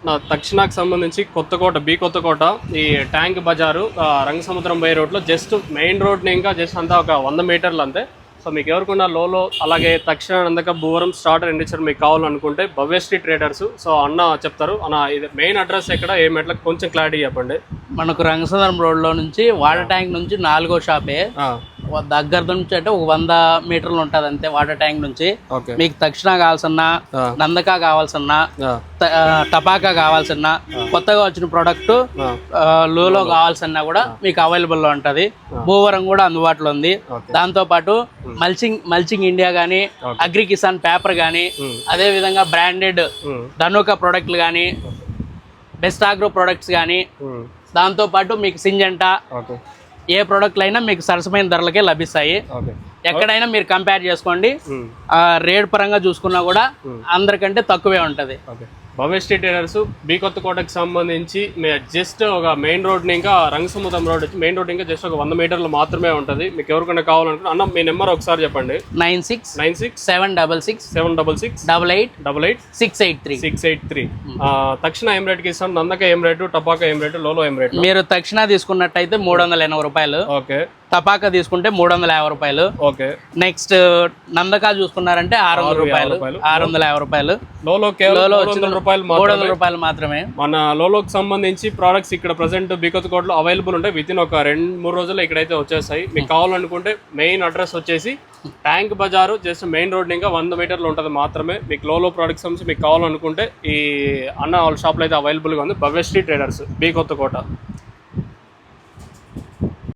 నా తక్షణకు సంబంధించి కొత్తకోట కొత్తకోట ఈ ట్యాంక్ బజారు రంగసముద్రం బై రోడ్లో జస్ట్ మెయిన్ రోడ్ని ఇంకా జస్ట్ అంతా ఒక 100 మీటర్లు అంతే. సో మీకు ఎవరికన్నా లోలో అలాగే తక్షణ నందక భూవరం స్టార్టర్ ఇండిచర్ మీకు కావాలనుకుంటే భవ్యశ్రీ ట్రేడర్స్. సో అన్న చెప్తారు. అన్న ఇది మెయిన్ అడ్రస్ ఎక్కడ ఏమెట్లా కొంచెం క్లారిటీ చెప్పండి. మనకు రంగసముద్రం రోడ్లో నుంచి వాటర్ ట్యాంక్ నుంచి 4వ షాపే, దగ్గర నుంచి అంటే ఒక 100 మీటర్లు ఉంటుంది అంతే. వాటర్ ట్యాంక్ నుంచి మీకు తక్షణ కావాల్సిన, నందక కావాల్సిన, టపాకా కావాల్సిన, కొత్తగా వచ్చిన ప్రోడక్ట్ లోలో కావాల్సిన కూడా మీకు అవైలబుల్లో ఉంటుంది. భూవరం కూడా అందుబాటులో ఉంది. దాంతోపాటు మల్చింగ్ ఇండియా కానీ, అగ్రి కిసాన్ పేపర్ కానీ, అదే విధంగా బ్రాండెడ్ ధనుక ప్రోడక్ట్లు కానీ, బెస్ట్ ఆగ్రో ప్రొడక్ట్స్ కానీ, దాంతోపాటు మీకు సింజంటా ఏ ప్రోడక్ట్లు అయినా మీకు సరసమైన ధరలకే లభిస్తాయి. ఎక్కడైనా మీరు కంపేర్ చేసుకోండి, రేట్ పరంగా చూసుకున్నా కూడా అందరికంటే తక్కువే ఉంటుంది. భవ్యశ్రీ ట్రేడర్స్ కొత్తకోటకి సంబంధించి జస్ట్ ఒక మెయిన్ రోడ్ని ఇంకా రంగసముద్రం రోడ్ వచ్చి మెయిన్ రోడ్ ఇంకా జస్ట్ ఒక 100 మీటర్లు మాత్రమే ఉంటుంది. మీకు ఎవరికైనా కావాలనుకుంటే అన్న మీ నెంబర్ ఒకసారి చెప్పండి. 967688886883. తక్షణ ఏం రేట్కి ఇస్తాం? నందక ఏం రేటు, టపాకా ఏం రేటు, లోలో ఏం రేటు? మీరు తక్షణ తీసుకున్నట్టయితే 380 రూపాయలు. ఓకే. టపాకా తీసుకుంటే 350 రూపాయలు. ఓకే. నెక్స్ట్ నందకా చూసుకున్నారంటే 600 రూపాయలు, 650 రూపాయలు. లోలో 300 రూపాయలు మాత్రమే. మన లోలోకి సంబంధించి ప్రోడక్ట్స్ ఇక్కడ ప్రజెంట్ కొత్తకోటలో అవైలబుల్ ఉంటాయి. విత్ ఇన్ ఒక 2-3 రోజుల్లో ఇక్కడైతే వచ్చేస్తాయి. మీకు కావాలనుకుంటే మెయిన్ అడ్రస్ వచ్చేసి ట్యాంక్ బజారు, జస్ట్ మెయిన్ రోడ్ ఇంకా 100 మీటర్లు ఉంటుంది మాత్రమే. మీకు లోలో ప్రోడక్ట్స్ సంబంధించి మీకు కావాలనుకుంటే ఈ అన్న వాళ్ళ షాప్లో అయితే అవైలబుల్గా ఉంది. భవ్యశ్రీ ట్రేడర్స్ కొత్తకోట.